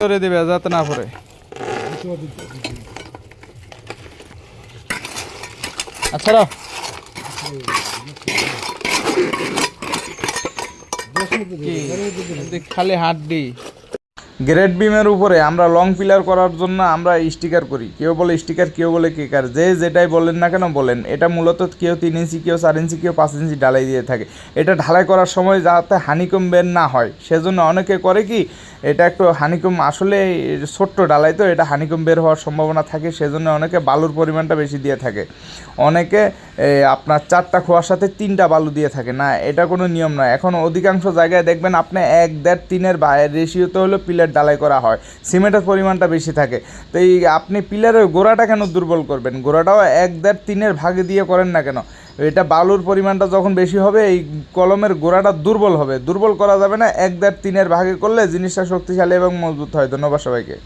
করে দিবে যাতে না পড়ে। আচ্ছা খালি হাড্ডি। গ্রেড বিমের উপরে আমরা লং পিলার করার জন্য আমরা স্টিকার করি, কেউ বলে স্টিকার, কেউ বলে কেকার, যে যেটাই বলেন না কেন বলেন। এটা মূলত কেউ 3 ইঞ্চি, কেউ 4 ইঞ্চি, কেউ 5 ইঞ্চি ঢালাই দিয়ে থাকে। এটা ঢালাই করার সময় যাতে হানিকম বের না হয় সেজন্য অনেকে করে কি, এটা একটু হানিকম আসলে ছোট্ট ঢালাই তো, এটা হানিকম বের হওয়ার সম্ভাবনা থাকে, সেজন্য অনেকে বালুর পরিমাণটা বেশি দিয়ে থাকে। অনেকে আপনার 4টা খোয়ার সাথে 3টা বালু দিয়ে থাকে না, এটা কোনো নিয়ম নয়। এখন অধিকাংশ জায়গায় দেখবেন আপনি 1, 1.5, 3-এর রেশিওতে হলো পিলার ঢালাই করা হয়, সিমেন্টের পরিমাণটা বেশি থাকে। তো এই আপনি পিলারের গোড়াটা কেন দুর্বল করবেন? গোড়াটাও 1, 1.5, 3-এর ভাগে দিয়ে করেন না কেন? এটা বালুর পরিমাণটা যখন বেশি হবে এই কলমের গোড়াটা দুর্বল হবে, দুর্বল করা যাবে না। 1, 1.5, 3-এর ভাগে করলে জিনিসটা শক্তিশালী এবং মজবুত হয়। ধন্যবাদ সবাইকে।